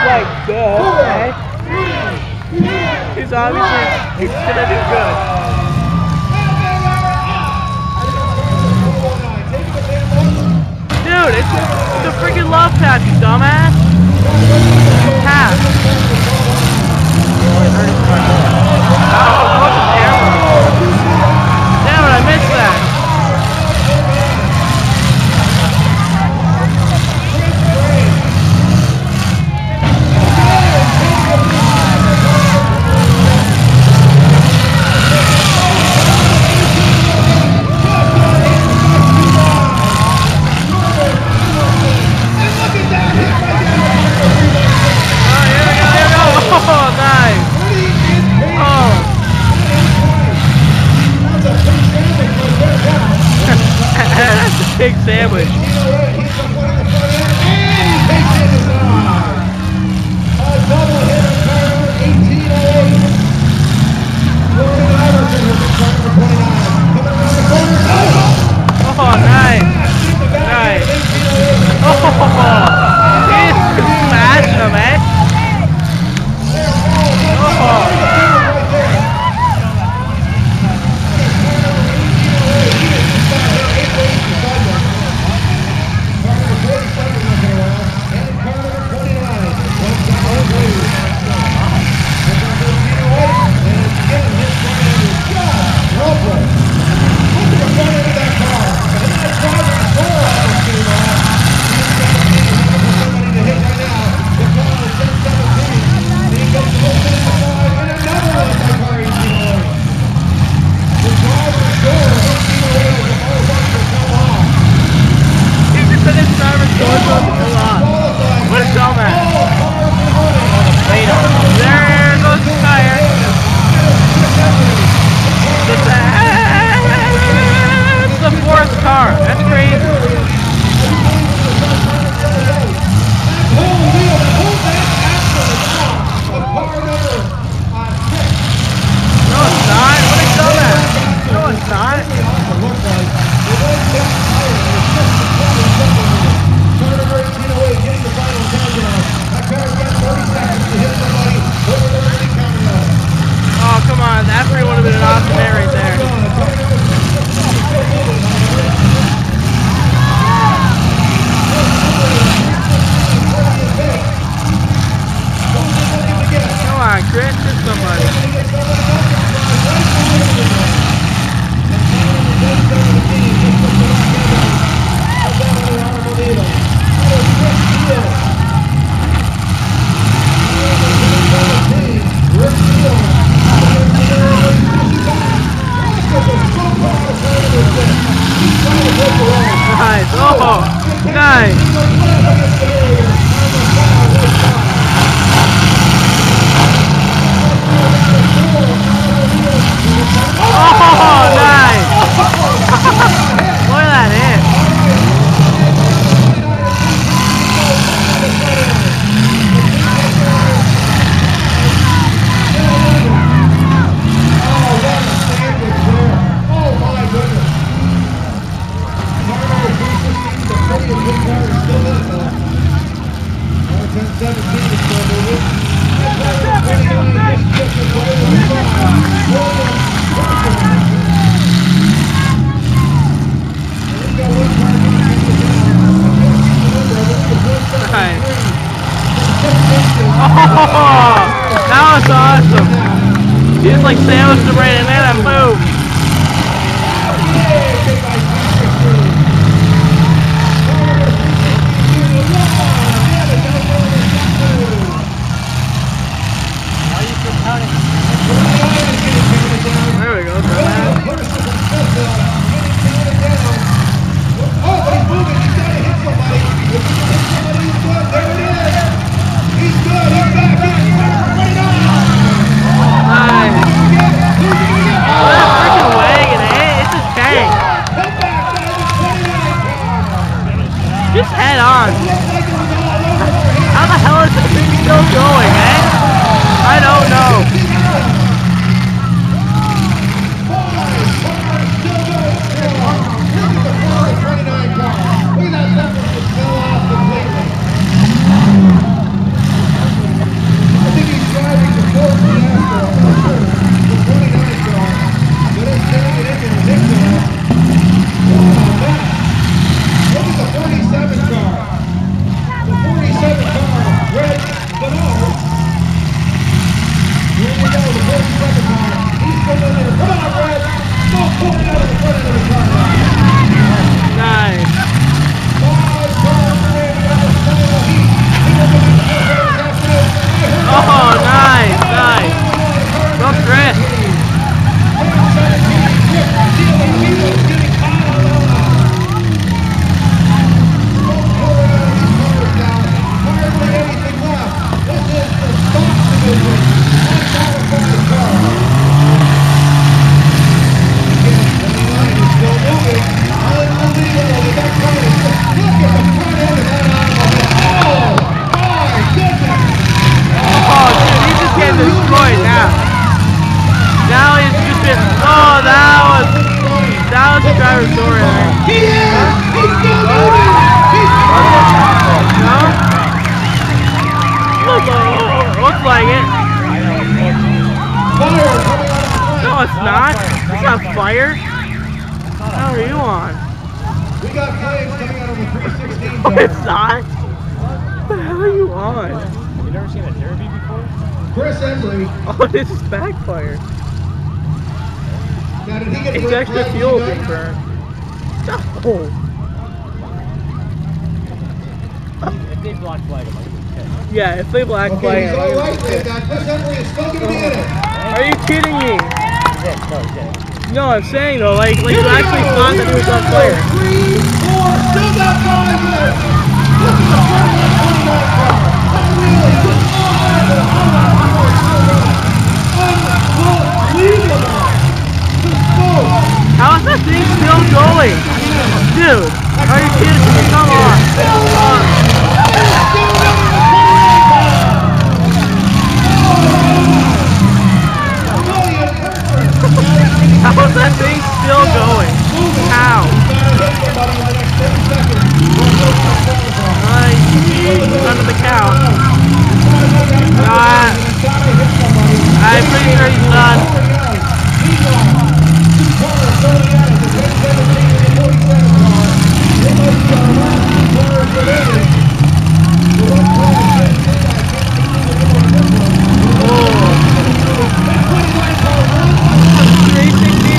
like, good, okay? He's obviously gonna do good. Dude, it's a freaking love patch, you dumbass. Pass. Damn it, I missed that. Oh, nice. Oh. That's a big sandwich. Oh, nice. Nice. Oh, he's smashing him, eh? What a dumbass. There goes the tire. That's the fourth car. That's crazy. No, it's not. What a dumbass. No, it's not. Oh, come on. That free would have been an awesome hit right there. Come on, Chris, hit somebody. Nice. Oh, nice. Oh, nice. Look at that hit. Oh, that was awesome. He just like sandwiched him right in there and boom. There we go, Nice. Oh, that freaking wagon, eh? It's a tank. fire? How are you on? We got flames coming out of the 316 Oh, it's not? What the hell are you on? You never seen a derby before? Chris Embry. Oh, this is backfire. Now, did he get It's red extra flag fuel when he being died? burned. No. If they block flag him, I think it's 10. Yeah, if they black Okay, flag he's him, all I'm gonna right. be pissed. Chris Embry is still going to be in it. Are you kidding me? He's in. No, he's in. No, I'm saying though, like Here you we actually go. thought that he was on fire. 3, 4, still got 5 minutes. Look at the front of that 29 car. Unreal. He was all out of it. All out of power. Unbelievable. The smoke. How is that thing still going? Dude, are you kidding me? Come on. How is that thing still going? How? He's under the count. I'm pretty sure he's done.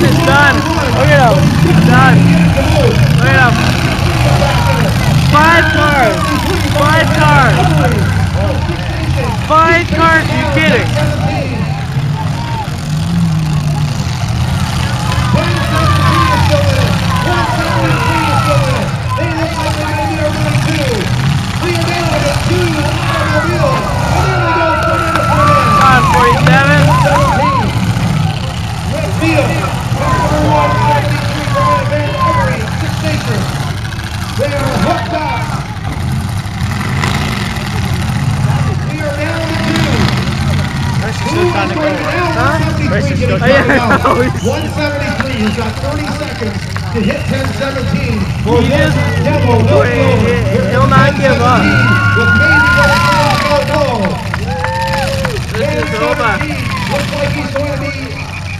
It's done. Look at him. He's done. Look at him. 5 cars. 5 cars. 5 cars. Are you kidding? Come on, 47. They are hooked up. We are down to 2. Chris is still trying to go. Chris is still trying to go. 173. He's got 30 seconds to hit 10:17. He just, he'll not give up. This is over. Looks like he's going to be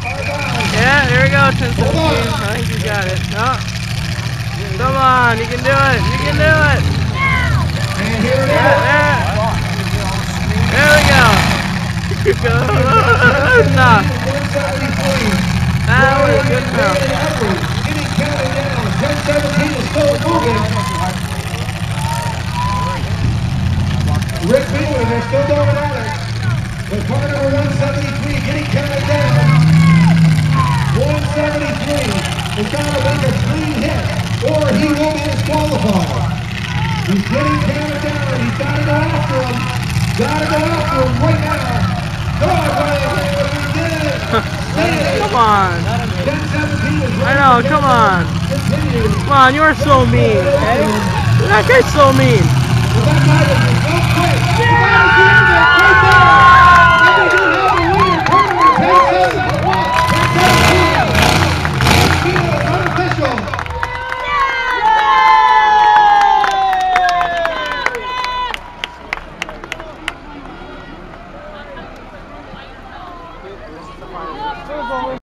our guy. Yeah, there we go, 10-17. I think you got it. No. Come on, you can do it. You can do it. And here it Yeah, is. there we go. Good enough. That was good enough. Getting counted down. 10:17 is still moving. Rick Beeman, they're still going at it. But car number 173 getting counted down. 173 has got to make a clean hit or he will be disqualified. He's getting counted down. He's got to go after him. Got to go after him right now. Come on. I know, come on. Come on, you're so mean, okay? That guy's so mean.